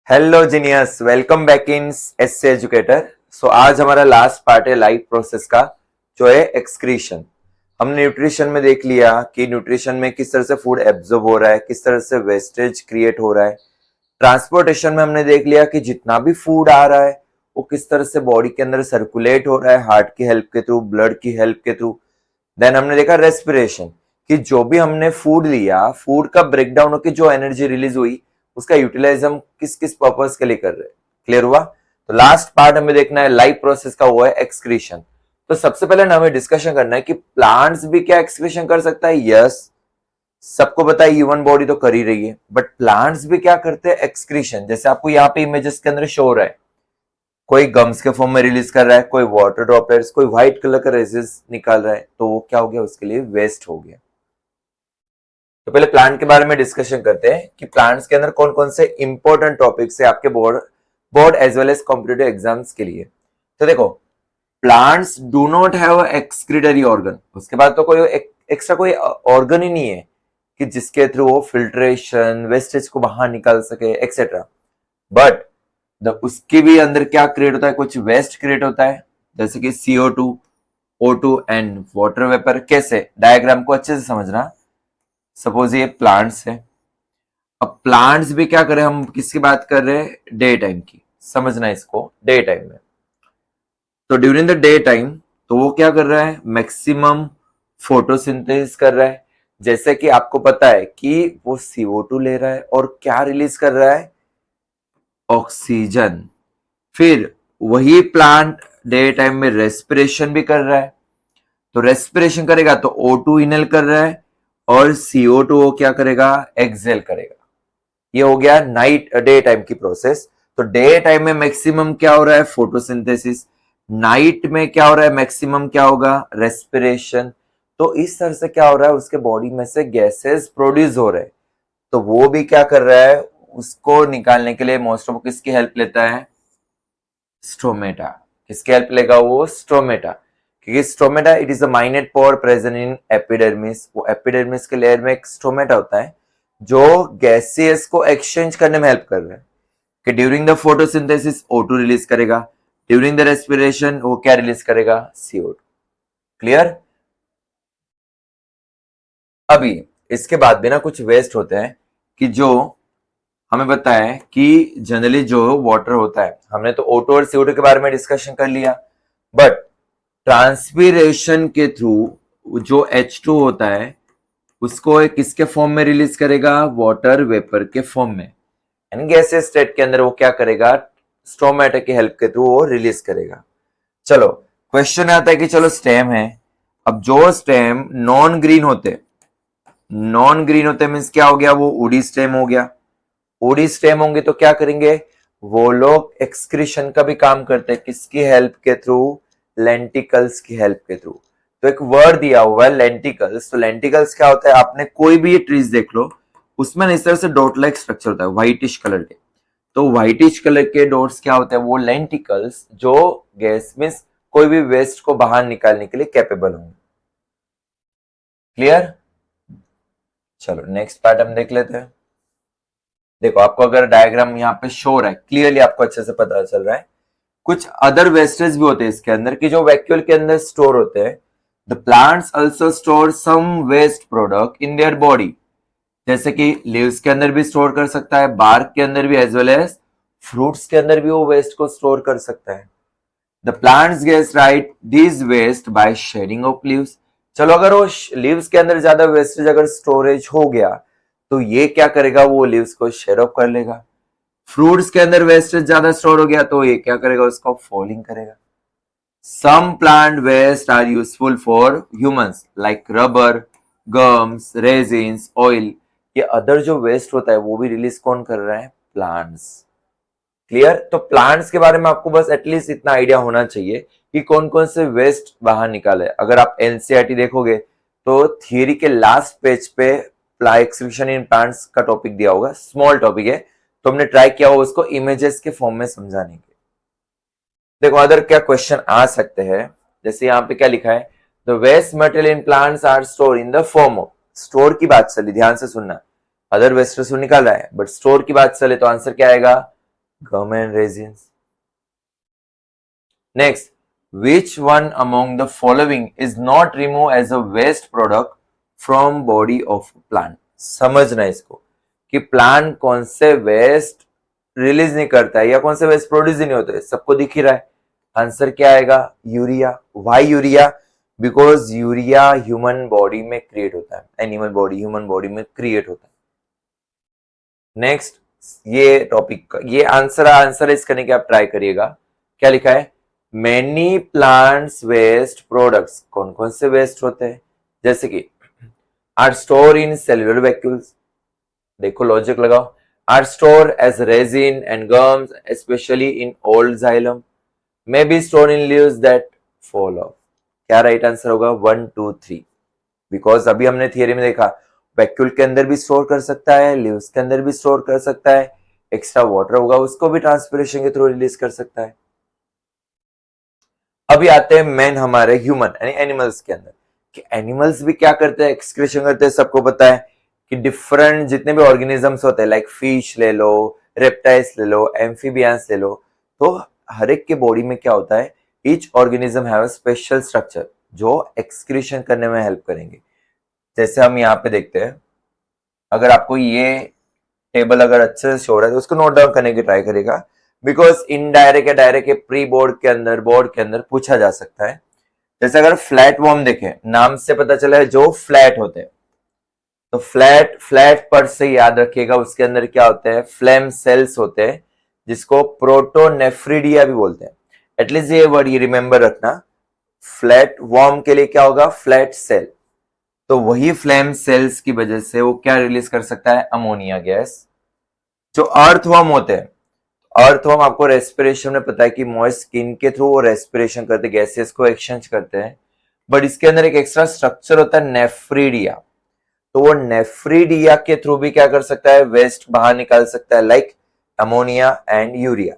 Hello genius, welcome back in SC educator. So आज हमारा last part है life process का, जो है एक्सक्रीशन। हमने न्यूट्रिशन में देख लिया कि न्यूट्रिशन में किस तरह से फूड एब्जॉर्ब हो रहा है, किस तरह से वेस्टेज क्रिएट हो रहा है। ट्रांसपोर्टेशन में हमने देख लिया कि जितना भी फूड आ रहा है वो किस तरह से बॉडी के अंदर सर्कुलेट हो रहा है, हार्ट की हेल्प के थ्रू, ब्लड की हेल्प के थ्रू। देन हमने देखा रेस्पिरेशन, कि जो भी हमने फूड लिया, फूड का ब्रेकडाउन होकर जो एनर्जी रिलीज हुई, उसका यूटिलाइज हम किस किस पर्पस के लिए कर रहे हैं। क्लियर हुआ? तो लास्ट पार्ट हमें देखना है लाइफ प्रोसेस का, वो है एक्सक्रीशन। तो सबसे पहले ना हमें डिस्कशन करना है कि प्लांट्स भी क्या एक्सक्रीशन कर सकता है। यस, सबको पता है ह्यूमन बॉडी तो कर ही रही है, बट प्लांट्स भी क्या करते हैं, एक्सक्रीशन। जैसे आपको यहाँ पे इमेजेस के अंदर शो हो रहा है, कोई गम्स के फॉर्म में रिलीज कर रहा है, कोई वाटर ड्रॉपलेट्स, कोई व्हाइट कलर का रेजेस निकाल रहा है, तो वो क्या हो गया, उसके लिए वेस्ट हो गया। तो पहले प्लांट के बारे में डिस्कशन करते हैं कि प्लांट्स के अंदर कौन कौन से इंपॉर्टेंट टॉपिक्स है आपके board as well as competitive exams के लिए। तो देखो, plants do not have excretory organ. उसके बाद तो कोई एक्स्ट्रा कोई ऑर्गन ही नहीं है कि जिसके थ्रू वो फिल्ट्रेशन, वेस्टेज को बाहर निकाल सके एक्सेट्रा। बट उसके भी अंदर क्या क्रिएट होता है, कुछ वेस्ट क्रिएट होता है, जैसे कि CO2, O2 and water vapour. कैसे, डायग्राम को अच्छे से समझना। सपोज ये प्लांट्स है, अब प्लांट्स भी क्या करें, हम किसकी बात कर रहे हैं, डे टाइम की। समझना इसको, डे टाइम में तो ड्यूरिंग द डे टाइम तो वो क्या कर रहा है, मैक्सिमम फोटोसिंथेसिस कर रहा है। जैसे कि आपको पता है कि वो CO2 ले रहा है और क्या रिलीज कर रहा है, ऑक्सीजन। फिर वही प्लांट डे टाइम में रेस्पिरेशन भी कर रहा है, तो रेस्पिरेशन करेगा तो O2 इनहेल कर रहा है और CO2 वो क्या करेगा, एक्सहेल करेगा। ये हो गया नाइट डे टाइम की प्रोसेस। तो डे टाइम में मैक्सिमम क्या हो रहा है, फोटोसिंथेसिस। नाइट में क्या हो रहा है, मैक्सिमम क्या होगा, रेस्पिरेशन। तो इस तरह से क्या हो रहा है, उसके बॉडी में से गैसेस प्रोड्यूस हो रहे हैं। तो वो भी क्या कर रहा है, उसको निकालने के लिए मोस्ट ऑफ किसकी हेल्प लेता है, स्टोमेटा। किसकी हेल्प लेगा वो, स्टोमेटा। क्योंकि stomata it is a minute pore present in epidermis. वो एपिडर्मिस के लेयर में एक स्टोमेटा होता है जो गैसेस को एक्सचेंज करने में हेल्प कर रहा है। कि during the photosynthesis O2 release करेगा, ड्यूरिंग द रेस्पिरेशन वो क्या रिलीज करेगा, CO2। क्लियर? अभी इसके बाद भी ना कुछ वेस्ट होते हैं कि जो हमें पता है कि जनरली जो वाटर होता है, हमने तो O2 और CO2 के बारे में डिस्कशन कर लिया, बट ट्रांसपीरेशन के थ्रू जो H2 होता है उसको एक किसके फॉर्म में रिलीज करेगा, वाटर वेपर के फॉर्म में। यानी गैसियस स्टेट के अंदर वो क्या करेगा, स्टोमेटा की हेल्प के थ्रू वो रिलीज करेगा। चलो क्वेश्चन आता है कि चलो स्टेम है, अब जो स्टेम नॉन ग्रीन होते मीन्स क्या हो गया, वो वुडी स्टेम हो गया। वुडी स्टेम होंगे तो क्या करेंगे, वो लोग एक्सक्रीशन का भी काम करते हैं, किसकी हेल्प के थ्रू, लेंटिकल्स की हेल्प के थ्रू। तो एक वर्ड दिया हुआ है लेंटिकल्स। तो लेंटिकल्स क्या होता है, आपने कोई भी ये ट्रीज देख लो, उसमें इस तरह से डॉट लाइक स्ट्रक्चर होता है, व्हाइटिश कलर के। तो व्हाइटिश कलर के डॉट्स क्या होते हैं, वो लेंटिकल्स, जो गैस मीन्स कोई भी वेस्ट को बाहर निकालने के लिए कैपेबल होंगे। क्लियर? चलो नेक्स्ट पार्ट हम देख लेते हैं। देखो, आपको अगर डायग्राम यहाँ पे शो रहा है, क्लियरली आपको अच्छे से पता चल रहा है, कुछ अदर वेस्टेज भी होते हैं इसके अंदर, कि जो वैक्यूल के अंदर स्टोर होते हैं। The plants also store some waste product in their body. जैसे कि लीव्स के अंदर भी स्टोर कर सकता है, बार्क के अंदर भी, एज वेल एज फ्रूट्स के अंदर भी वो वेस्ट को स्टोर कर सकता है। The plants gets rid this waste by shedding off leaves. चलो अगर वो लीव्स के अंदर ज्यादा वेस्टेज अगर स्टोरेज हो गया तो ये क्या करेगा, वो लीव्स को शेड ऑफ कर लेगा। फ्रूट्स के अंदर वेस्टेज ज्यादा स्टोर हो गया तो ये क्या करेगा, उसको फॉलिंग करेगा। Some plant waste are useful for humans like rubber, gums, resins, oil. ये अदर जो वेस्ट होता है वो भी रिलीज कौन कर रहा है, प्लांट्स। क्लियर? तो प्लांट्स के बारे में आपको बस एटलीस्ट इतना आइडिया होना चाहिए कि कौन कौन से वेस्ट बाहर निकाले। अगर आप एनसीईआरटी देखोगे तो थियरी के लास्ट पेज पे एक्सक्रीशन इन प्लांट्स का टॉपिक दिया होगा, स्मॉल टॉपिक है, तो हमने ट्राई किया होगा उसको इमेजेस के फॉर्म में समझाने के। देखो अदर क्या क्वेश्चन आ सकते हैं, जैसे यहाँ पे क्या लिखा है, the waste material in plants are store in the form of. Store की बात चली, ध्यान से सुनना, अदर वेस्ट निकाल रहा है बट स्टोर की बात चले तो आंसर क्या आएगा, gum and resins. Next, which one among the following is not removed as a waste product from body of plant? समझना इसको कि प्लांट कौन से वेस्ट रिलीज नहीं करता है या कौन से वेस्ट प्रोड्यूस ही नहीं होते, सबको दिख ही रहा है। आंसर क्या आएगा? Urea. Why urea? Because urea human body में क्रिएट होता है, एनिमल बॉडी ह्यूमन बॉडी में क्रिएट होता है। नेक्स्ट, ये टॉपिक ये आंसर इस करने के आप ट्राई करिएगा। क्या लिखा है? मेनी प्लांट्स वेस्ट प्रोडक्ट्स, कौन कौन से वेस्ट होते हैं? जैसे कि are store in cellular vacuoles, देखो लॉजिक लगाओ, are store as resin and gums specially in old xylem, may be store in leaves that fall off. क्या राइट आंसर होगा? 1 2 3। बिकॉज अभी हमने थियरी में देखा वैक्यूल के अंदर भी स्टोर कर सकता है, लीव्स के अंदर भी स्टोर कर सकता है, एक्स्ट्रा वाटर होगा उसको भी ट्रांसपिरेशन के थ्रू रिलीज कर सकता है। अभी आते हैं मेन हमारे ह्यूमन यानी एनिमल्स के अंदर कि एनिमल्स भी क्या करते हैं? एक्सक्रीशन करते हैं। सबको पता है कि डिफरेंट जितने भी ऑर्गेनिजम्स होते हैं लाइक फिश ले लो, रेप्टाइल्स ले लो, एम्फीबियंस ले लो, तो हर एक के बॉडी में क्या होता है? Each organism have a special structure जो एक्सक्रीशन करने में हेल्प करेंगे। जैसे हम यहाँ पे देखते हैं, अगर आपको ये टेबल अगर अच्छे से शो रहा है तो उसको नोट डाउन करने की ट्राई करेगा, बिकॉज इनडायरेक्ट या डायरेक्ट प्री बोर्ड के अंदर पूछा जा सकता है। जैसे अगर फ्लैट वॉर्म देखें, नाम से पता चला है जो फ्लैट होते हैं, तो फ्लैट पर से याद रखिएगा उसके अंदर क्या होते हैं? फ्लेम सेल्स होते हैं जिसको प्रोटोनेफ्रिडिया भी बोलते हैं। एटलीस्ट ये वर्ड ये रिमेंबर रखना, फ्लैट वॉर्म के लिए क्या होगा? Flat cell. तो वही फ्लेम सेल्स की वजह से वो क्या रिलीज कर सकता है? Ammonia gas. जो अर्थवर्म होते हैं, अर्थवर्म आपको रेस्पिरेशन में पता है कि मॉइस्ट स्किन के थ्रू वो रेस्पिरेशन करते, गैसेस को एक्सचेंज करते हैं, बट इसके अंदर एक एक्स्ट्रा स्ट्रक्चर होता है नेफ्रीडिया। तो वो नेफ्रीडिया के थ्रू भी क्या कर सकता है? वेस्ट बाहर निकाल सकता है, like ammonia and urea.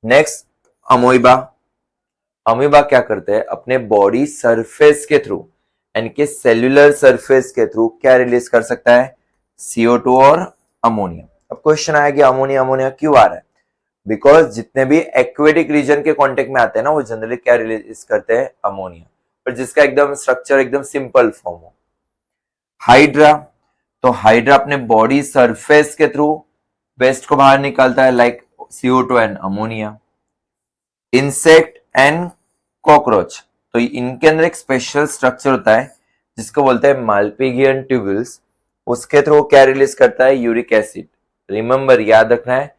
Next, amoeba. Amoeba क्या करते हैं? अपने बॉडी सरफेस के थ्रू यानी कि सेल्यूलर सरफेस के थ्रू क्या रिलीज कर सकता है? CO2 और अमोनिया। अब क्वेश्चन आया कि अमोनिया क्यों आ रहा है? बिकॉज जितने भी एक्वेटिक रीजन के कांटेक्ट में आते हैं ना, वो जनरली क्या रिलीज करते हैं? अमोनिया, पर जिसका एकदम स्ट्रक्चर एकदम सिंपल फॉर्म हो। हाइड्रा, तो हाइड्रा अपने बॉडी सरफेस के थ्रू वेस्ट को बाहर निकालता है, like CO2 and ammonia. Insect and cockroach, तो इनके अंदर एक स्पेशल स्ट्रक्चर होता है जिसको बोलते हैं माल्पिगियन ट्यूब्यूल्स, उसके थ्रू क्या रिलीज करता है? Uric acid. रिमेंबर, याद रखना है,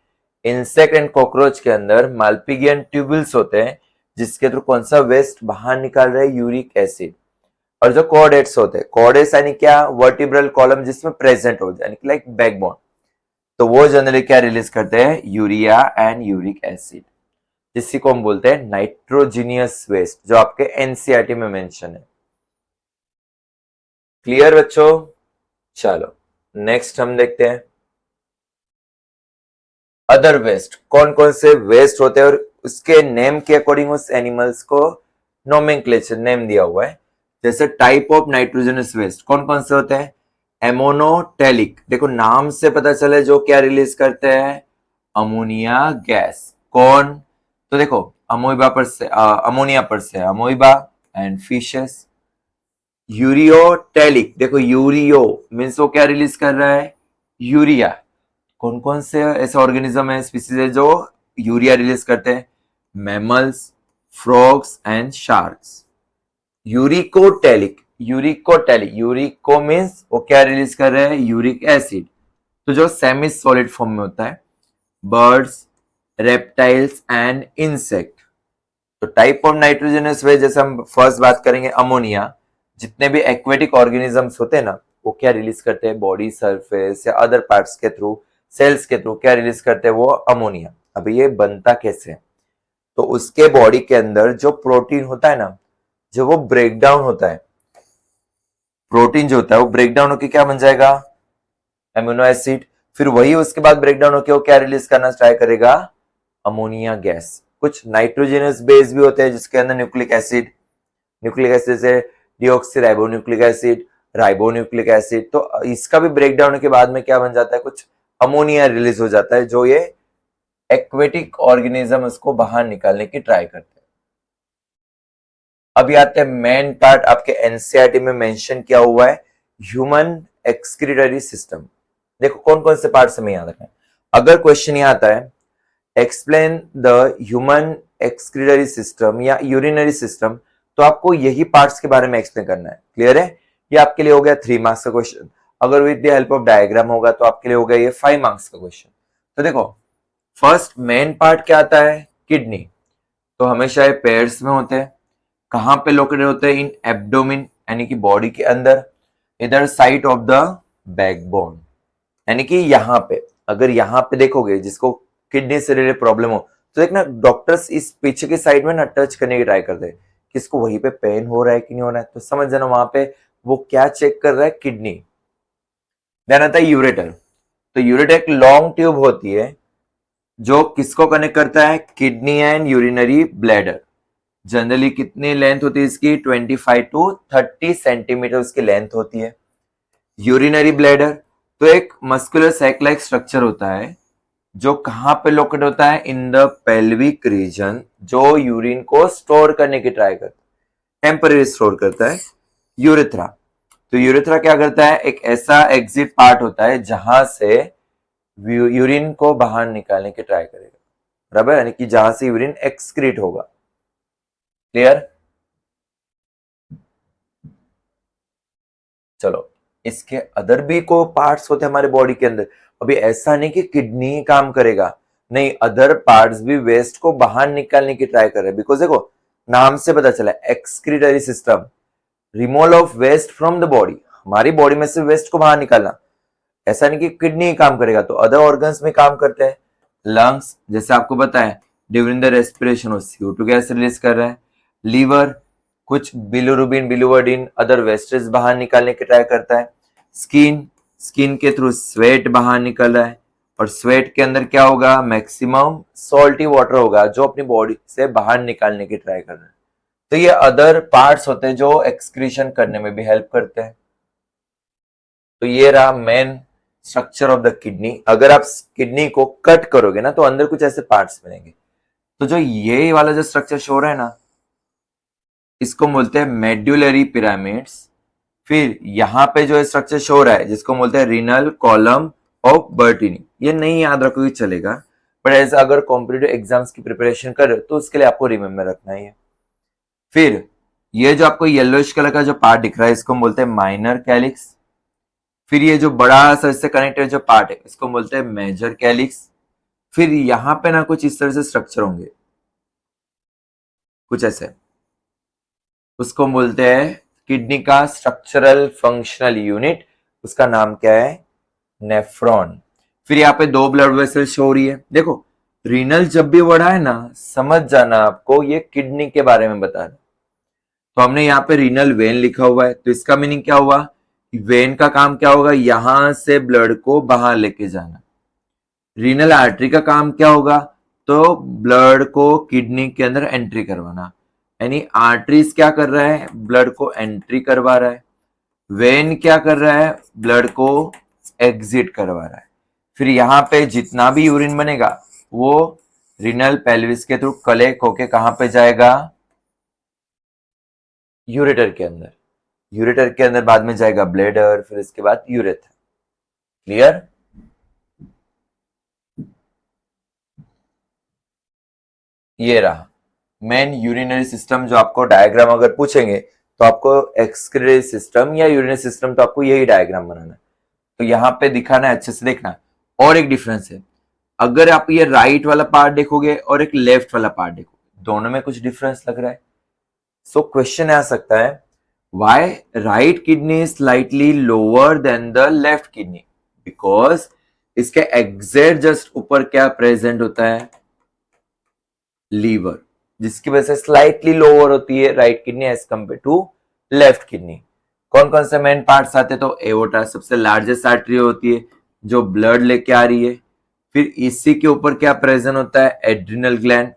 इंसेक्ट एंड कॉकरोच के अंदर माल्पिगियन ट्यूब्यूल्स होते हैं जिसके थ्रू कौन सा वेस्ट बाहर निकाल रहे हैं? Uric acid. और जो कॉर्डेट्स होते हैं, कॉर्डेट्स यानी क्या? वर्टिब्रल कॉलम जिसमें प्रेजेंट हो जाए, लाइक बैकबोन, तो वो जनरली क्या रिलीज करते हैं? यूरिया एंड यूरिक एसिड, जिसी को हम बोलते हैं नाइट्रोजीनियस वेस्ट, जो आपके एनसीईआरटी में मेंशन है। क्लियर बच्चों? चलो नेक्स्ट हम देखते हैं अदर वेस्ट। कौन कौन से वेस्ट होते हैं और उसके नेम के अकॉर्डिंग उस एनिमल्स को नोमेनक्लेचर नेम दिया हुआ है। जैसे टाइप ऑफ नाइट्रोजनस वेस्ट कौन कौन से होते हैं? एमोनोटेलिक, देखो नाम से पता चले जो क्या रिलीज करते हैं? Ammonia gas. कौन? तो देखो अमोइबा पर से अमोनिया पर से अमोइबा एंड फिशेस। यूरियोटेलिक, देखो यूरियो मीन्स वो क्या रिलीज कर रहा है? यूरिया। कौन कौन से ऐसे ऑर्गेनिज्म है, स्पीसीज है जो यूरिया रिलीज करते हैं? Mammals, frogs and sharks. यूरिको मीन्स वो क्या रिलीज कर रहे हैं? Uric acid. तो जो सेमी सॉलिड फॉर्म में होता है, बर्ड्स, रेप्टाइल्स एंड इंसेक्ट। तो टाइप ऑफ नाइट्रोजनस वेस्ट, जैसे हम फर्स्ट बात करेंगे अमोनिया, जितने भी एक्वेटिक ऑर्गेनिजम्स होते हैं ना, वो क्या रिलीज करते हैं? बॉडी सरफेस या अदर पार्ट्स के थ्रू, सेल्स के थ्रू क्या रिलीज करते हैं? वो अमोनिया। अब ये बनता कैसे? तो उसके बॉडी के अंदर जो प्रोटीन होता है ना, जब वो ब्रेक डाउन होता है, प्रोटीन जो होता है वो ब्रेक डाउन होकर क्या बन जाएगा? Amino acid. फिर वही उसके बाद ब्रेक डाउन होकर वो क्या रिलीज करना ट्राई करेगा? Ammonia gas. कुछ नाइट्रोजनस बेस भी होते हैं जिसके अंदर न्यूक्लिक एसिड से डिऑक्सीराइबोन्यूक्लिक एसिड, राइबोन्यूक्लिक एसिड, तो इसका भी ब्रेक डाउन के बाद में क्या बन जाता है? कुछ अमोनिया रिलीज हो जाता है, जो ये एक्वेटिक ऑर्गेनिज्म उसको बाहर निकालने की ट्राई करते हैं। अभी आते हैं मेन पार्ट, आपके एनसीईआरटी में मेंशन किया हुआ है ह्यूमन एक्सक्रीटरी सिस्टम। देखो कौन कौन से पार्ट हमें याद रखना है। अगर क्वेश्चन यह आता है explain the human excretory system या यूरिनरी सिस्टम, तो आपको यही पार्ट्स के बारे में एक्सप्लेन करना है। क्लियर है? ये आपके लिए हो गया 3 मार्क्स का क्वेश्चन। अगर with the help of diagram होगा तो आपके लिए हो गया ये 5 मार्क्स का क्वेश्चन। तो देखो फर्स्ट मेन पार्ट क्या आता है, किडनी। तो हमेशा ये पेयर्स में होते हैं। कहां पे लोकेटेड होते हैं? इन एब्डोमिन, यानी कि बॉडी के अंदर, इधर साइड ऑफ द बैकबोन, यानी कि यहां पे। अगर यहां पे देखोगे जिसको किडनी से रिलेटेड प्रॉब्लम हो तो देखना डॉक्टर्स इस पीछे की साइड में ना टच करने की ट्राई करते हैं कि इसको वहीं पे पेन हो रहा है कि नहीं हो रहा है, तो समझ जाना वहां पे वो क्या चेक कर रहा है, किडनी। देन आता है यूरेटर। तो यूरेटर एक लॉन्ग ट्यूब होती है जो किसको कनेक्ट करता है, kidney and urinary bladder. Generally कितनी लेंथ होती है इसकी, 25 टू 30 सेंटीमीटर उसकी लेंथ होती है। यूरिनरी ब्लैडर तो एक मस्कुलर सैक लाइक स्ट्रक्चर होता है जो कहां पे लोकेट होता है, इन द पेल्विक रीजन, जो यूरिन को स्टोर करने की ट्राई करता है, टेम्पररी स्टोर करता है। यूरेथ्रा, तो यूरेथ्रा क्या करता है, एक ऐसा एग्जिट पार्ट होता है जहां से यूरिन को बाहर निकालने की ट्राई करेगा, बराबर, यानी कि जहां से यूरिन एक्सक्रीट होगा। क्लियर? चलो इसके अदर भी को पार्ट्स होते हैं हमारे बॉडी के अंदर। अभी ऐसा नहीं कि किडनी ही काम करेगा, नहीं, अदर पार्ट्स भी वेस्ट को बाहर निकालने की ट्राई कर रहे हैं। बिकॉज देखो नाम से पता चला excretory system, removal of waste from the body, हमारी बॉडी में से वेस्ट को बाहर निकालना। ऐसा नहीं कि किडनी ही काम करेगा, तो अदर ऑर्गन्स में काम करते हैं। लंग्स, जैसे आपको पता है ड्यूरिंग द रेस्पिरेशन वो CO2 गैस रिलीज कर रहा है। लीवर कुछ बिलिरुबिन, बिलिवर्डिन, अदर वेस्टेज बाहर निकालने की ट्राई करता है। स्किन, स्किन के थ्रू स्वेट बाहर निकल रहा है, और स्वेट के अंदर क्या होगा, मैक्सिमम सॉल्टी वाटर होगा जो अपनी बॉडी से बाहर निकालने की ट्राई कर रहा है। तो ये अदर पार्ट्स होते हैं जो एक्सक्रीशन करने में भी हेल्प करते हैं। तो ये रहा main structure of the kidney. अगर आप किडनी को कट करोगे ना तो अंदर कुछ ऐसे पार्ट्स मिलेंगे। तो जो ये वाला जो स्ट्रक्चर शो रहा है ना, इसको बोलते हैं मेड्युलरी पिरामिड्स। फिर यहां पे जो स्ट्रक्चर शो रहा है जिसको बोलते हैं रीनल कॉलम ऑफ बर्टिनी, ये नहीं याद रखोगे चलेगा, बट ऐसा अगर कॉम्पिटिटिव एग्जाम्स की प्रिपरेशन कर तो उसके लिए आपको रिमेम्बर रखना है। फिर ये जो आपको येलोइश कलर का जो पार्ट दिख रहा है इसको बोलते हैं माइनर कैलिक्स। फिर ये जो बड़ा सा इससे कनेक्टेड जो पार्ट है इसको बोलते हैं मेजर कैलिक्स। फिर यहां पे ना कुछ इस तरह से स्ट्रक्चर होंगे, कुछ ऐसे, उसको बोलते हैं किडनी का स्ट्रक्चरल फंक्शनल यूनिट, उसका नाम क्या है, नेफ्रॉन। फिर यहाँ पे 2 ब्लड वेसल शो हो रही है। देखो रीनल जब भी बढ़ा है ना, समझ जाना आपको ये किडनी के बारे में बता रहा है। तो हमने यहाँ पे रीनल वेन लिखा हुआ है, तो इसका मीनिंग क्या हुआ, वेन का काम क्या होगा, यहां से ब्लड को बाहर लेके जाना। रीनल आर्टरी का काम क्या होगा, तो ब्लड को किडनी के अंदर एंट्री करवाना, यानी आर्टरीज क्या कर रहा है, ब्लड को एंट्री करवा रहा है। वेन क्या कर रहा है, ब्लड को एग्जिट करवा रहा है। फिर यहाँ पे जितना भी यूरिन बनेगा वो रीनल पेल्विस के थ्रू कलेक्ट होके कहां पे जाएगा, यूरेटर के अंदर। यूरेटर के अंदर बाद में जाएगा ब्लैडर, फिर इसके बाद यूरेथ्रा। क्लियर? ये रहा मेन यूरिनरी सिस्टम। जो आपको डायग्राम अगर पूछेंगे तो आपको एक्सक्रीटरी सिस्टम या यूरिनरी सिस्टम, तो आपको यही डायग्राम बनाना है। तो यहाँ पे दिखाना है, अच्छे से देखना। और एक डिफरेंस है, अगर आप ये राइट वाला पार्ट देखोगे और एक लेफ्ट वाला पार्ट देखोगे, दोनों में कुछ डिफरेंस लग रहा है। सो क्वेश्चन आ सकता है, why right kidney is slightly lower than the left kidney, because इसके एग्जैक्ट जस्ट ऊपर क्या प्रेजेंट होता है, लीवर, जिसकी वजह से स्लाइटली लोअर होती है right kidney as compare to left kidney. कौन कौन से मेन पार्ट्स आते हैं, तो एओर्टा सबसे लार्जेस्ट आर्टरी होती है जो ब्लड लेके आ रही है। फिर इसी के ऊपर क्या प्रेजेंट होता है, एड्रिनल ग्लैंड,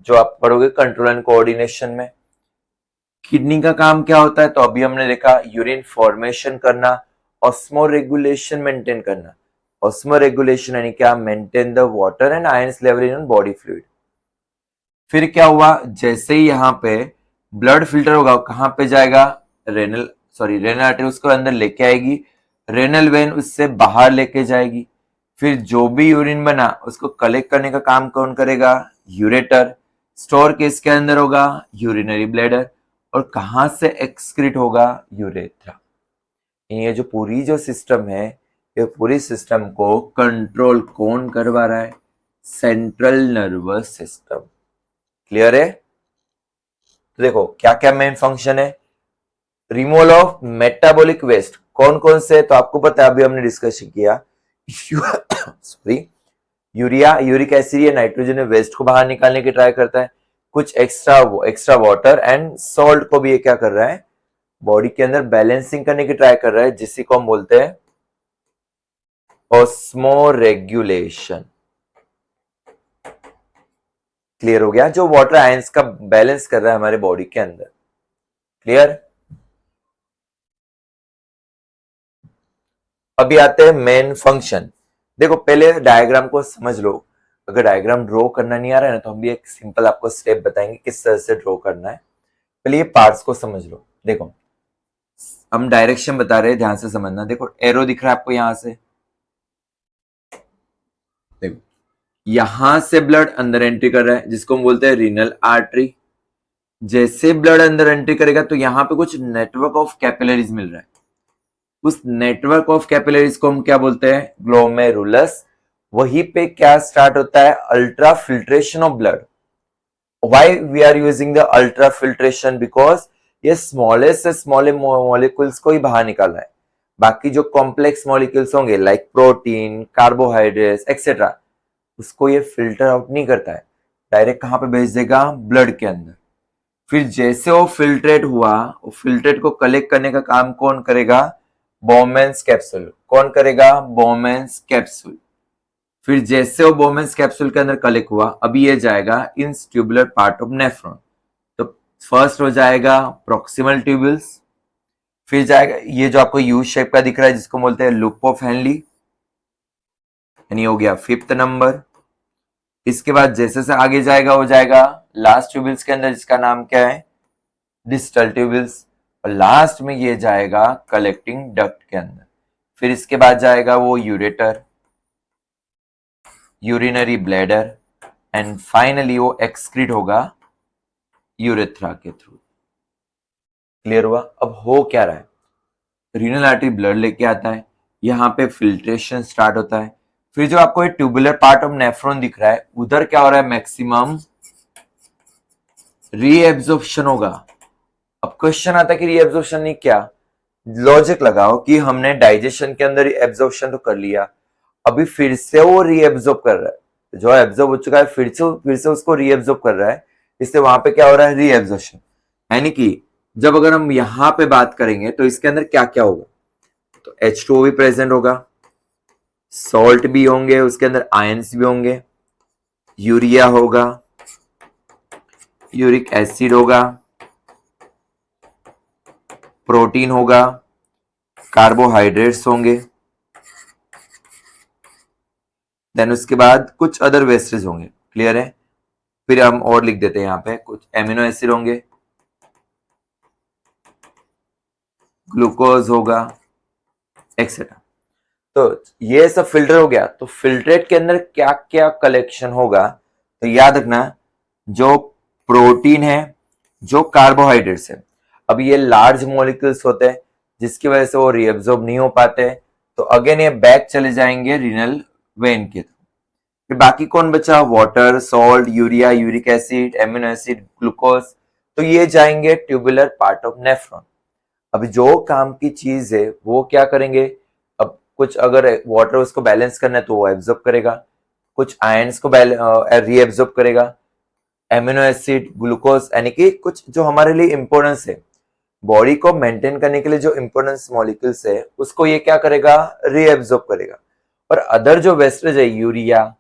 जो आप पढ़ोगे कंट्रोल एंड कोऑर्डिनेशन में। किडनी का काम क्या होता है, तो अभी हमने देखा यूरिन फॉर्मेशन करना, ऑस्मो रेगुलेशन मेंटेन करना। ऑस्मोरेगुलेशन यानी क्या, maintain the water and ions level in body fluid. फिर क्या हुआ, जैसे ही यहाँ पे ब्लड फिल्टर होगा, कहाँ पे जाएगा, रेनल आर्टरी उसको अंदर लेके आएगी, रेनल वेन उससे बाहर लेके जाएगी। फिर जो भी यूरिन बना उसको कलेक्ट करने का काम कौन करेगा, यूरेटर। स्टोर किसके अंदर होगा, यूरिनरी ब्लैडर। और कहां से एक्सक्रीट होगा, यूरेथ्रा। ये जो पूरी जो सिस्टम है, ये पूरी सिस्टम को कंट्रोल कौन करवा रहा है, सेंट्रल नर्वस सिस्टम। क्लियर है। तो देखो क्या क्या मेन फंक्शन है, रिमूवल ऑफ मेटाबॉलिक वेस्ट। कौन कौन से, तो आपको पता है, अभी हमने डिस्कशन किया सॉरी, यूरिया, यूरिक एसिड या नाइट्रोजन वेस्ट को बाहर निकालने की ट्राई करता है। कुछ एक्स्ट्रा वाटर एंड सॉल्ट को भी ये क्या कर रहा है, बॉडी के अंदर बैलेंसिंग करने की ट्राई कर रहा है, जिसी को हम बोलते हैं ऑस्मोरेगुलेशन। क्लियर हो गया, जो वाटर आयंस का बैलेंस कर रहा है हमारे बॉडी के अंदर। क्लियर। अभी आते हैं मेन फंक्शन। देखो पहले डायग्राम को समझ लो, अगर डायग्राम ड्रॉ करना नहीं आ रहा है ना, तो हम भी एक सिंपल आपको स्टेप बताएंगे किस तरह से ड्रॉ करना है। पहले ये पार्ट्स को समझ लो। देखो हम डायरेक्शन बता रहे हैं, ध्यान से समझना। देखो एरो दिख रहा है आपको यहां से, देखो यहां से ब्लड अंदर एंट्री कर रहा है, जिसको हम बोलते हैं रीनल आर्टरी। जैसे ब्लड अंदर एंट्री करेगा तो यहाँ पे कुछ नेटवर्क ऑफ कैपिलरीज मिल रहा है, उस नेटवर्क ऑफ कैपिलरीज को हम क्या बोलते हैं, ग्लोमेरुलस। वहीं पे क्या स्टार्ट होता है, ultrafiltration of blood. Why we are using the ultrafiltration, because ये स्मॉलेस्ट से स्मॉल मॉलिक्यूल्स को ही बाहर निकालना है। बाकी जो कॉम्प्लेक्स मॉलिक्यूल्स होंगे लाइक प्रोटीन, कार्बोहाइड्रेट्स एक्सेट्रा, उसको ये फिल्टर आउट नहीं करता है, डायरेक्ट कहां पे भेज देगा, ब्लड के अंदर। फिर जैसे वो फिल्ट्रेट हुआ, वो फिल्ट्रेट को कलेक्ट करने का काम कौन करेगा, बोमेन्स कैप्सूल। कौन करेगा, बोमेन्स कैप्सूल। फिर जैसे वो बोमेन्स कैप्सूल के अंदर कलेक्ट हुआ, अभी ये जाएगा इन ट्यूबुलर पार्ट ऑफ नेफ्रॉन। तो फर्स्ट हो जाएगा प्रॉक्सिमल ट्यूबुल्स, फिर जाएगा ये जो आपको यू शेप का दिख रहा है, जिसको बोलते हैं लूप ऑफ हेनली, यानी हो गया 5th नंबर। इसके बाद जैसे से आगे जाएगा, हो जाएगा लास्ट ट्यूबुल्स के अंदर, जिसका नाम क्या है, डिस्टल ट्यूबुल्स। और लास्ट में ये जाएगा कलेक्टिंग डक्ट के अंदर। फिर इसके बाद जाएगा वो ureter, urinary bladder, and finally वो एक्सक्रीट होगा यूरेथ्रा के थ्रू। क्लियर हुआ। अब हो क्या रहा है, रीनल आर्टरी ब्लड लेके आता है, यहाँ पे फिल्ट्रेशन स्टार्ट होता है। फिर जो आपको ये ट्यूबुलर पार्ट ऑफ नेफ्रॉन दिख रहा है, उधर क्या हो रहा है, मैक्सिमम रीएब्जॉर्प्शन होगा। अब क्वेश्चन आता है कि रीएब्जॉर्प्शन नहीं, क्या लॉजिक लगाओ कि हमने डाइजेशन के अंदर एब्जॉर्प्शन तो कर लिया, अभी फिर से वो रीएब्जॉर्ब कर रहा है, जो एब्जॉर्ब हो चुका है फिर से उसको रीएब्जॉर्ब कर रहा है, इससे वहां पे क्या हो रहा है, रीएब्जॉर्प्शन। यानी कि जब अगर हम यहां पे बात करेंगे तो इसके अंदर क्या क्या होगा, तो H2O भी प्रेजेंट होगा, सॉल्ट भी होंगे, उसके अंदर आयंस भी होंगे, यूरिया होगा, यूरिक एसिड होगा, प्रोटीन होगा, कार्बोहाइड्रेट्स होंगे, देन उसके बाद कुछ अदर वेस्टेज होंगे। क्लियर है। फिर हम और लिख देते हैं यहाँ पे, कुछ एमिनो एसिड होंगे, ग्लूकोज होगा एक्सेट्रा। तो ये सब फिल्टर हो गया। तो फिल्ट्रेट के अंदर क्या क्या कलेक्शन होगा, तो याद रखना, जो प्रोटीन है, जो कार्बोहाइड्रेट्स है, अब ये लार्ज मॉलिक्यूल्स होते हैं, जिसकी वजह से वो रीअब्सॉर्ब नहीं हो पाते, तो अगेन ये बैक चले जाएंगे रीनल वेन के थ्रू। फिर बाकी कौन बचा, water, salt, urea, uric acid, amino acid, glucose, तो ये जाएंगे ट्यूबुलर पार्ट ऑफ नेफ्रॉन। अभी जो काम की चीज है वो क्या करेंगे, अब कुछ अगर वाटर उसको बैलेंस करना है तो वो एब्जॉर्ब करेगा, कुछ आयंस को रीएब्जॉर्ब करेगा, एमिनो एसिड, ग्लूकोज, यानी कि कुछ जो हमारे लिए इंपॉर्टेंस है, बॉडी को मेंटेन करने के लिए जो इंपॉर्टेंस मॉलिक्यूल्स है, उसको ये क्या करेगा, रीएब्जॉर्ब करेगा। और अदर जो वेस्टेज है, urea,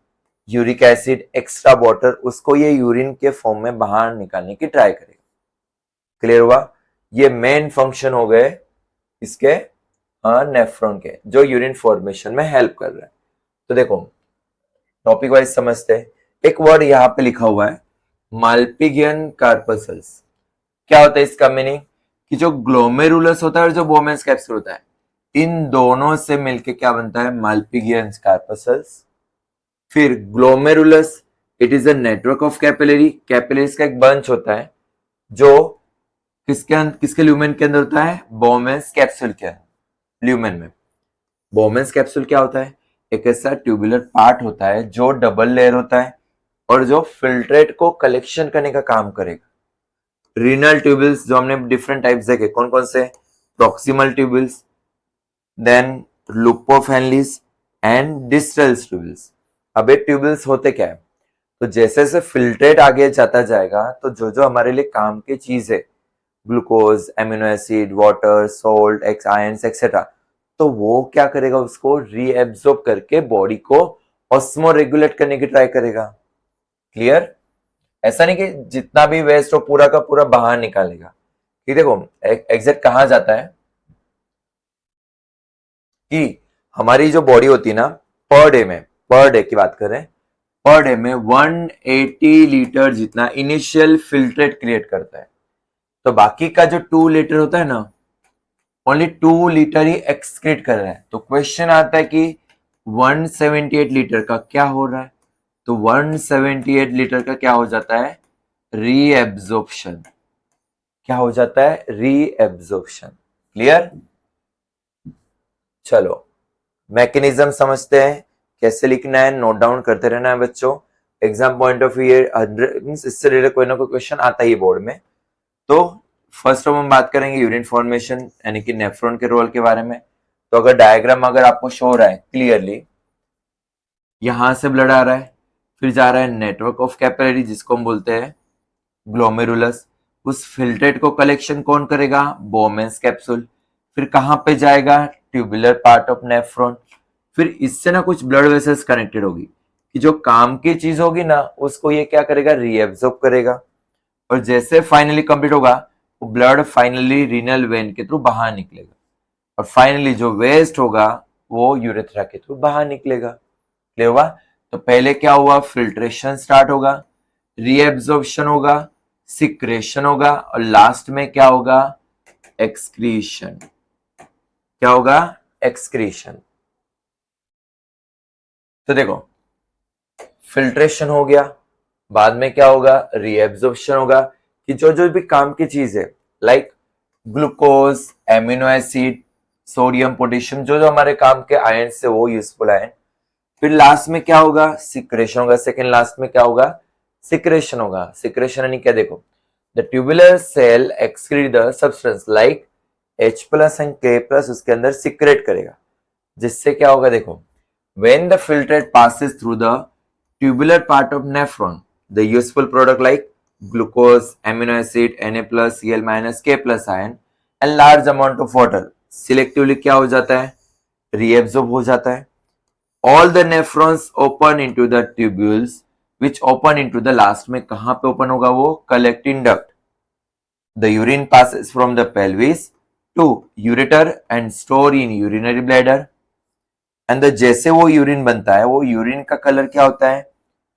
uric acid, extra water, उसको ये यूरिन के फॉर्म में बाहर निकालने की ट्राई करेगा। क्लियर हुआ। ये मेन फंक्शन हो गए इसके नेफ्रॉन के, जो यूरिन फॉर्मेशन में हेल्प कर रहा है। तो देखो टॉपिक वाइज समझते हैं। एक वर्ड यहाँ पे लिखा हुआ है माल्पिगियन कार्पसल्स। क्या होता है इसका मीनिंग कि जो ग्लोमेरुलस होता है और जो बोमेन्स कैप्सूल होता है, इन दोनों से मिलके क्या बनता है, माल्पिगियन कार्पसल्स। फिर glomerulus, it is a network of capillary. Capillaries का एक बंच होता है जो किसके ल्यूमेन के अंदर होता है, बोमेन्स कैप्सूल के ल्यूमेन में। बोमेन्स कैप्सूल क्या होता है, एक ऐसा ट्यूबुलर पार्ट होता है जो डबल लेयर होता है और जो फिल्ट्रेट को कलेक्शन करने का काम करेगा। रीनल ट्यूबुल्स जो हमने डिफरेंट टाइप्स देखे, कौन कौन से, proximal tubules, then loop of Henle's and distal tubules. अब ये ट्यूबुल्स होते क्या है, तो जैसे जैसे फिल्ट्रेट आगे जाता जाएगा तो जो जो हमारे लिए काम की चीज है, glucose, amino acid, water, salt, x ions etcetera, तो वो क्या करेगा, उसको रीएब्सॉर्ब करके बॉडी को ऑस्मो रेगुलेट करने की ट्राई करेगा। क्लियर? ऐसा नहीं कि जितना भी वेस्ट हो पूरा का पूरा बाहर निकालेगा। कि देखो एग्जैक्ट कहा जाता है कि हमारी जो बॉडी होती है ना, पर डे की बात करें, पर डे में 180 लीटर जितना इनिशियल फिल्ट्रेट क्रिएट करता है। तो बाकी का जो 2 लीटर होता है ना, ओनली 2 लीटर ही एक्सक्रीट कर रहा है। तो क्वेश्चन आता है कि 178 लीटर का क्या हो रहा है, तो 178 लीटर का क्या हो जाता है, रीएब्जॉर्प्शन। क्या हो जाता है, रीएब्जॉर्प्शन। क्लियर? चलो मैकेनिज्म समझते हैं, कैसे लिखना है, नोट डाउन करते रहना है बच्चों। Exam point of view 100 means इससे रिलेटेड कोई ना कोई क्वेश्चन आता ही बोर्ड में। तो फर्स्ट ऑफ हम बात करेंगे यूरिन फॉर्मेशन यानी कि नेफ्रॉन के रोल के बारे में। तो अगर डायग्राम अगर आपको शो हो रहा है क्लियरली, यहां से ब्लड आ रहा है, फिर जा रहा है नेटवर्क ऑफ कैपिलरी जिसको हम बोलते हैं ग्लोमेरुलस। उस फिल्ट्रेट को कलेक्शन कौन करेगा, बोमेन्स कैप्सूल। फिर कहां पे जाएगा, ट्यूबुलर पार्ट ऑफ नेफ्रॉन। फिर इससे ना कुछ ब्लड वेसल्स कनेक्टेड होगी कि जो काम की चीज होगी ना उसको ये क्या करेगा, रीएब्सॉर्ब करेगा। और जैसे फाइनली कंप्लीट होगा वो ब्लड फाइनली रीनल वेन के थ्रू बाहर निकलेगा और फाइनली जो वेस्ट होगा वो यूरेथ्रा के थ्रू बाहर निकलेगा। क्लियर हुआ? तो पहले क्या हुआ, फिल्ट्रेशन स्टार्ट होगा, रीएब्सॉर्प्शन होगा, सिक्रेशन होगा और लास्ट में क्या होगा, एक्सक्रीशन। क्या होगा, एक्सक्रीशन। तो देखो फिल्ट्रेशन हो गया, बाद में क्या होगा, रीएब्सॉर्प्शन होगा कि जो जो भी काम की चीज है like glucose, amino acid, sodium, potassium, जो जो हमारे काम के आयन से वो यूजफुल आयन। फिर लास्ट में क्या होगा, सिक्रेशन होगा। सेकेंड लास्ट में क्या होगा, सिक्रेशन होगा। सिक्रेशन यानी क्या, देखो the tubular cell excrete the substance like H plus and K plus उसके अंदर सिक्रेट करेगा, जिससे क्या होगा, देखो when the filtrate passes through the tubular part of nephron, the useful product like glucose, amino acid, Na plus, Cl minus, K plus ion and large amount of water selectively क्या हो जाता है, reabsorb हो जाता है। All the nephrons open into the tubules which open into the last में कहां पे open होगा वो, collecting duct. The urine passes from the pelvis to ureter and store in urinary bladder. अंदर जैसे वो यूरिन बनता है, वो यूरिन का कलर क्या होता है,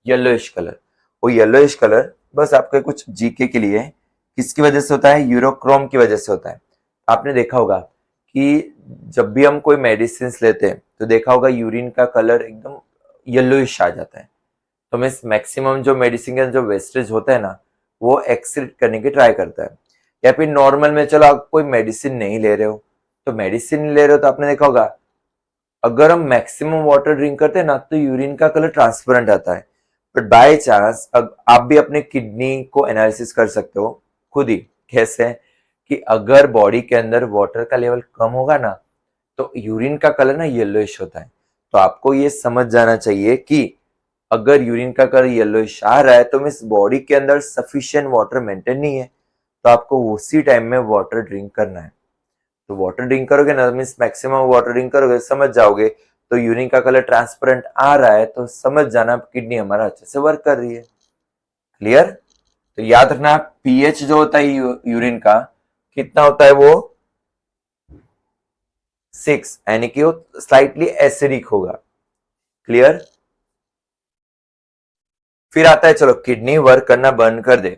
येलोइश कलर। वो येलोइश कलर बस आपके कुछ जीके के लिए किसकी वजह से होता है, यूरोक्रोम की वजह से होता है। आपने देखा होगा कि जब भी हम कोई मेडिसिन लेते हैं तो देखा होगा यूरिन का कलर एकदम येलोइश आ जाता है। तो मैक्सिमम जो मेडिसिन का जो वेस्टेज होता है ना वो एक्सक्रीट करने की ट्राई करता है। या फिर नॉर्मल में चलो आप कोई मेडिसिन नहीं ले रहे हो, तो मेडिसिन ले रहे हो तो आपने देखा होगा अगर हम मैक्सिमम वाटर ड्रिंक करते हैं ना तो यूरिन का कलर ट्रांसपेरेंट आता है। बट बाय चांस आप भी अपने किडनी को एनालिसिस कर सकते हो खुद ही। कैसे कि अगर बॉडी के अंदर वाटर का लेवल कम होगा ना तो यूरिन का कलर ना येलोइश होता है। तो आपको ये समझ जाना चाहिए कि अगर यूरिन का कलर येलोइश आ रहा है तो मीन्स बॉडी के अंदर सफिशिएंट वाटर मेंटेन नहीं है, तो आपको उसी टाइम में वाटर ड्रिंक करना है। तो वाटर ड्रिंक करोगे ना, मीन्स मैक्सिमम वाटर ड्रिंक करोगे, समझ जाओगे। तो यूरिन का कलर ट्रांसपेरेंट आ रहा है तो समझ जाना किडनी हमारा अच्छे से वर्क कर रही है। क्लियर? तो याद रखना पीएच जो होता है यूरिन का कितना होता है, वो 6, यानी कि वो स्लाइटली एसिडिक होगा। क्लियर। फिर आता है चलो किडनी वर्क करना बंद कर दे,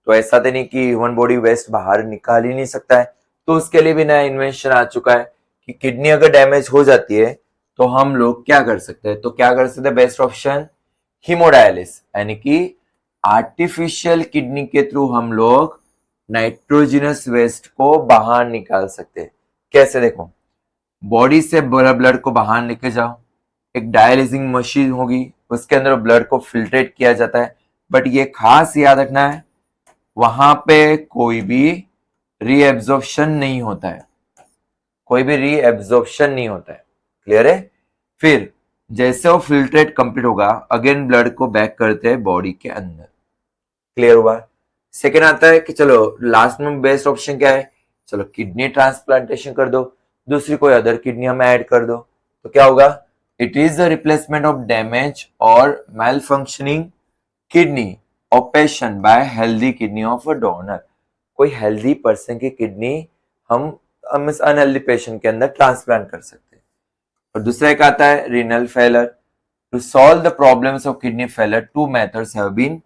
तो ऐसा तो नहीं कि ह्यूमन बॉडी वेस्ट बाहर निकाल ही नहीं सकता है, तो उसके लिए भी नया इन्वेंशन आ चुका है कि किडनी अगर डैमेज हो जाती है तो हम लोग क्या कर सकते हैं, तो क्या कर सकते हैं, बेस्ट ऑप्शन हीमोडायलिस, यानी कि आर्टिफिशियल किडनी के थ्रू हम लोग नाइट्रोजिनस वेस्ट को बाहर निकाल सकते हैं। कैसे, देखो बॉडी से ब्लड को बाहर लेके जाओ, एक डायलिसिंग मशीन होगी, उसके अंदर ब्लड को फिल्ट्रेट किया जाता है, बट ये खास याद रखना है वहां पे कोई भी रीएब्जॉर्प्शन नहीं होता है, कोई भी रीएब्जॉर्प्शन नहीं होता है। क्लियर है। फिर जैसे वो फिल्ट्रेट कंप्लीट होगा, अगेन ब्लड को बैक करते हैं बॉडी के अंदर। क्लियर हुआ। सेकेंड आता है कि चलो लास्ट में बेस्ट ऑप्शन क्या है, चलो किडनी ट्रांसप्लांटेशन कर दो, दूसरी कोई अदर किडनी हम ऐड कर दो, तो क्या होगा, it is the replacement of damage or malfunctioning kidney of patient by healthy kidney of a donor. कोई हेल्दी पर्सन की किडनी हम इस अनहेल्दी पेशेंट के अंदर ट्रांसप्लांट कर सकते हैं। और दूसरा एक आता है renal failure. To solve the problems of kidney failure two methods have been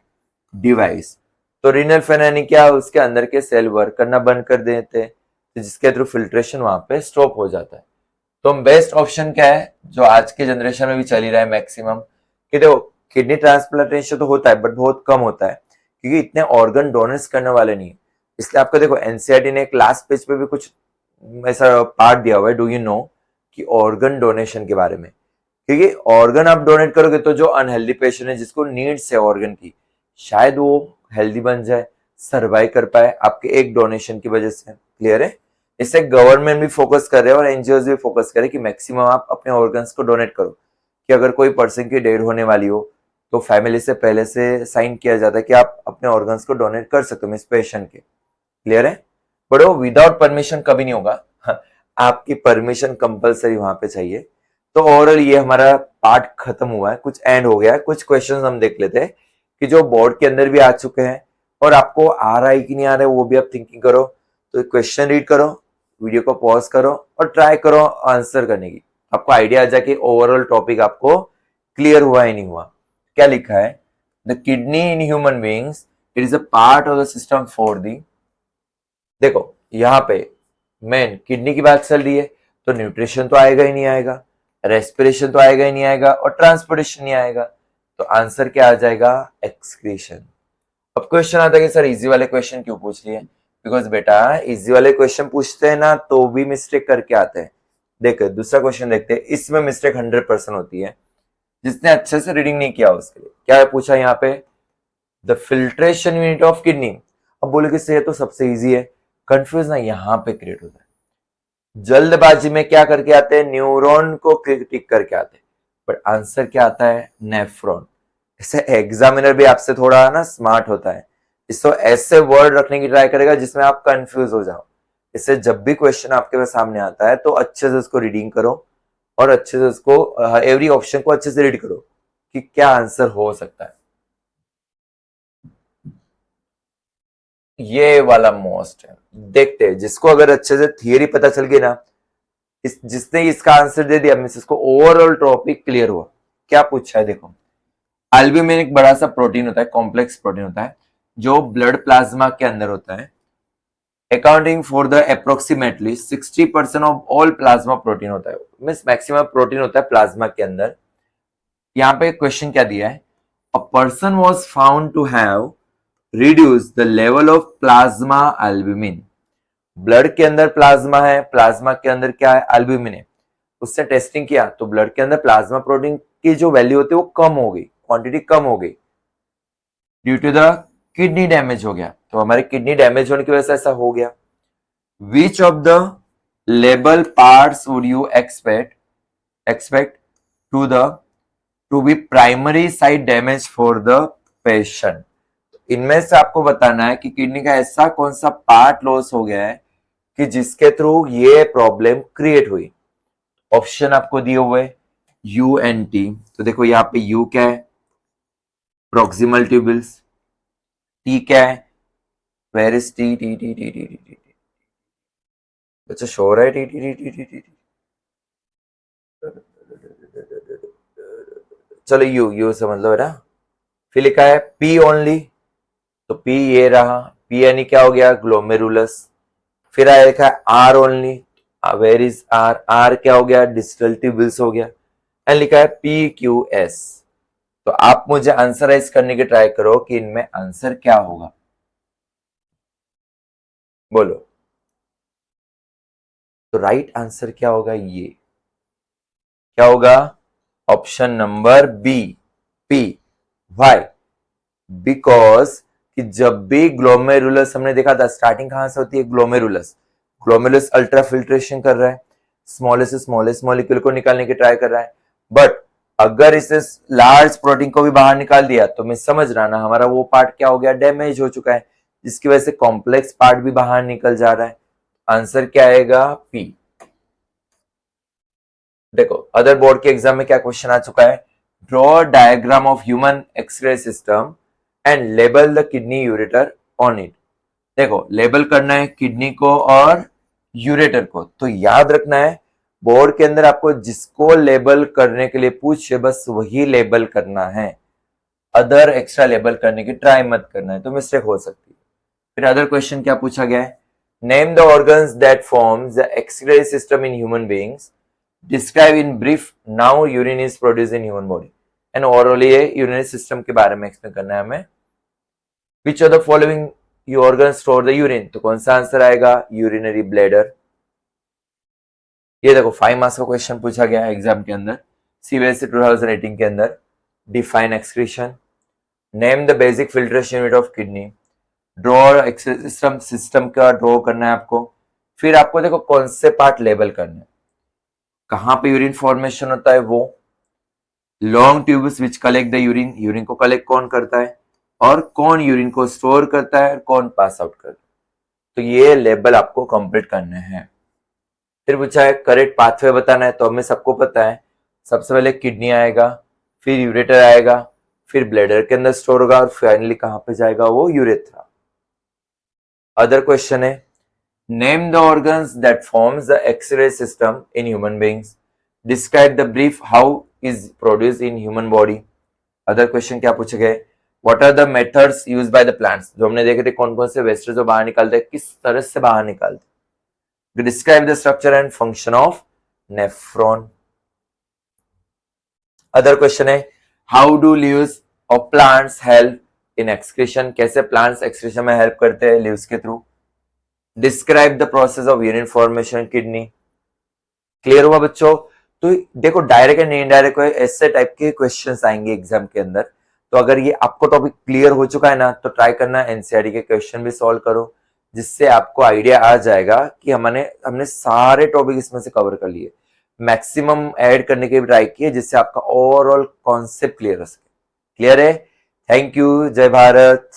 devise. तो रीनल फेलर यानी क्या, उसके अंदर के सेल वर्क करना बंद कर देते हैं, तो जिसके थ्रू फिल्ट्रेशन वहां पे स्टॉप हो जाता है। तो बेस्ट ऑप्शन क्या है जो आज के जनरेशन में भी चल ही रहा है मैक्सिमम, कि देखो किडनी ट्रांसप्लांटेशन तो होता है बट बहुत कम होता है, क्योंकि इतने ऑर्गन डोनेट्स करने वाले नहीं है। इसलिए आपको देखो एनसीईआरटी ने एक लास्ट पेज पे भी कुछ ऐसा पार्ट दिया हुआ है, डू यू नो, कि ऑर्गन डोनेशन के बारे में, क्योंकि ऑर्गन आप डोनेट करोगे तो जो अनहेल्दी पेशेंट है जिसको नीड्स है ऑर्गन की, शायद वो हेल्दी बन जाए, सर्वाइव कर पाए आपके एक डोनेशन की वजह से। क्लियर है। इससे गवर्नमेंट भी फोकस कर रहे हैं और एनजीओ भी फोकस कर रहे हैं कि मैक्सिमम आप अपने ऑर्गन्स को डोनेट करो, कि अगर कोई पर्सन की डेथ होने वाली हो तो फैमिली से पहले से साइन किया जाता है कि आप अपने ऑर्गन्स को डोनेट कर सकते हो इस पेशेंट के। क्लियर है। बट वो विदाउट परमिशन कभी नहीं होगा, आपकी परमिशन कंपलसरी वहां पे चाहिए। तो ओवरऑल ये हमारा पार्ट खत्म हुआ है, कुछ एंड हो गया है। कुछ क्वेश्चंस हम देख लेते हैं कि जो बोर्ड के अंदर भी आ चुके हैं और आपको आ रहा है कि नहीं आ रहा है वो भी आप थिंकिंग करो। तो क्वेश्चन रीड करो, वीडियो को पॉज करो और ट्राई करो आंसर करने की, आपको आइडिया आ जाए कि ओवरऑल टॉपिक आपको क्लियर हुआ ही नहीं हुआ। क्या लिखा है, the kidney in human beings it is a part of the system for the, देखो यहाँ पे मेन किडनी की बात चल रही है, तो न्यूट्रिशन तो आएगा ही नहीं आएगा, रेस्पिरेशन तो आएगा ही नहीं आएगा और ट्रांसपोर्टेशन नहीं आएगा, तो आंसर क्या आ जाएगा, एक्सक्रीशन। अब क्वेश्चन आता है कि सर इजी वाले क्वेश्चन क्यों पूछ लिए, बिकॉज बेटा इजी वाले क्वेश्चन पूछते हैं ना तो भी मिस्टेक करके आते हैं। देखो दूसरा क्वेश्चन देखते हैं, इसमें मिस्टेक 100% होती है, जिसने अच्छे से रीडिंग नहीं किया उसके लिए। क्या है पूछा यहाँ पे, the filtration unit of kidney. अब बोले कि सर तो सबसे इजी है, कंफ्यूज ना यहाँ पे क्रिएट होता है। जल्दबाजी में क्या करके आते हैं, न्यूरॉन को टिक करके आते हैं, बट आंसर क्या आता है, नेफ्रॉन। ऐसे एग्जामिनर भी आपसे थोड़ा ना स्मार्ट होता है, इसको ऐसे वर्ड रखने की ट्राई करेगा जिसमें आप कंफ्यूज हो जाओ। इससे जब भी क्वेश्चन आपके सामने आता है तो अच्छे से उसको रीडिंग करो और अच्छे से उसको एवरी ऑप्शन को अच्छे से रीड करो कि क्या आंसर हो सकता है। ये वाला मोस्ट है, देखते हैं जिसको अगर अच्छे से थियरी पता चल गई ना, जिसने इसका आंसर दे दिया मिस, इसको ओवरऑल टॉपिक क्लियर हुआ। क्या पूछा है देखो, एल्ब्यूमिन एक बड़ा सा प्रोटीन होता है, कॉम्प्लेक्स प्रोटीन होता है जो ब्लड प्लाज्मा के अंदर होता है, accounting for the approximately 60% of all plasma protein होता है, मीन्स मैक्सिमम प्रोटीन होता है प्लाज्मा के अंदर। यहाँ पे क्वेश्चन क्या दिया है, a person was found to have reduce the level of plasma albumin. Blood के अंदर प्लाज्मा है, प्लाज्मा के अंदर क्या है, एल्ब्यूमिन है। उससे टेस्टिंग किया तो ब्लड के अंदर प्लाज्मा प्रोटीन की जो वैल्यू होती है वो कम हो गई, क्वांटिटी कम हो गई, due to the kidney damage हो गया। तो हमारे किडनी डैमेज होने की वजह से ऐसा हो गया। Which of the label parts would you expect to the to be primary side damage for the patient. इनमें से आपको बताना है कि किडनी का ऐसा कौन सा पार्ट लॉस हो गया है कि जिसके थ्रू ये प्रॉब्लम क्रिएट हुई। ऑप्शन आपको दिए हुए यू एंड टी, तो देखो यहाँ पे यू क्या है, प्रॉक्सिमल ट्यूबल्स, टी क्या है, where is T T T T T T T, बच्चा शोर है T T T T T T, चलो यू समझ लो बेटा। फिर लिखा है पी ओनली, तो पी ये रहा, पी यानी क्या हो गया, ग्लोमेरुलस। फिर आया लिखा है R only, where is R, R क्या हो गया, डिस्टल ट्यूबल्स हो गया। एंड लिखा है पी क्यू एस। तो आप मुझे आंसराइज करने की ट्राई करो कि इनमें आंसर क्या होगा, बोलो। तो राइट आंसर क्या होगा, ये क्या होगा, option number B, P. Y, because कि जब भी ग्लोमेरुलस हमने देखा था, स्टार्टिंग कहां से होती है, ग्लोमेरुलस। ग्लोमेरुलस अल्ट्रा फिल्ट्रेशन कर रहा है, स्मॉलेस्ट से स्मॉलेस्ट मॉलिक्यूल को निकालने की ट्राई कर रहा है। बट अगर इसे लार्ज प्रोटीन को भी बाहर निकाल दिया तो मैं समझ रहा ना, हमारा वो पार्ट क्या हो गया, डैमेज हो चुका है, जिसकी वजह से कॉम्प्लेक्स पार्ट भी बाहर निकल जा रहा है। आंसर क्या आएगा, पी। देखो अदर बोर्ड के एग्जाम में क्या क्वेश्चन आ चुका है, draw diagram of human excretory system and label the kidney ureter on it. देखो लेबल करना है किडनी को और यूरेटर को, तो याद रखना है बोर्ड के अंदर आपको जिसको लेबल करने के लिए पूछे बस वही लेबल करना है, अदर एक्स्ट्रा लेबल करने की ट्राई मत करना है, तो मिस्टेक हो सकती है। फिर अदर क्वेश्चन क्या पूछा गया है, name the organs that forms the excretory system in human beings, describe in brief now urine is produce in human body. And overall ये यूरिनरी सिस्टम के बारे में एक्सप्लेन करना है हमें। विच of the following you organ store the urine, तो कौन सा आंसर आएगा, यूरिनरी ब्लैडर। ये देखो 5 मार्क्स का क्वेश्चन पूछा गया है एग्जाम के अंदर, सीबीएसई 2018 के अंदर। Define excretion, name the basic filtration unit of kidney, draw system का ड्रॉ करना है आपको। फिर आपको देखो कौन से पार्ट लेबल करने हैं, कहां पे यूरिन फॉर्मेशन होता है वो, long tubes which collect the urine, urine को कलेक्ट कौन करता है, और कौन यूरिन को स्टोर करता है और कौन पास आउट करता है, तो ये लेबल आपको कंप्लीट करने हैं। फिर पूछा है करेक्ट पाथवे बताना है, तो हमें सबको पता है सबसे पहले किडनी आएगा, फिर यूरेटर आएगा, फिर ब्लैडर के अंदर स्टोर होगा और फाइनली कहां पे जाएगा, वो यूरेथ्रा। अदर क्वेश्चन है name the organs that forms the excretory system in human beings, describe the brief how is produce in human body. Other question क्या पूछे गए, what are the methods used by the plants, जो हमने देखे थे कौन कौन से वेस्टेज जो बाहर निकालते हैं, किस तरह से बाहर निकालते हैं। Describe the structure and function of nephron. Other question है how do leaves of plants help in excretion, कैसे plants excretion में help करते हैं leaves के through. Describe the process of urine formation kidney. Clear हुआ बच्चों। तो देखो डायरेक्ट एंड इनडायरेक्ट ऐसे टाइप के क्वेश्चंस आएंगे एग्जाम के अंदर, तो अगर ये आपको टॉपिक क्लियर हो चुका है ना, तो ट्राई करना एनसीईआरटी के क्वेश्चन भी सॉल्व करो, जिससे आपको आइडिया आ जाएगा कि हमने सारे टॉपिक इसमें से कवर कर लिए, मैक्सिमम ऐड करने की ट्राई की है, जिससे आपका ओवरऑल कॉन्सेप्ट क्लियर हो सके। क्लियर है, थैंक यू, जय भारत।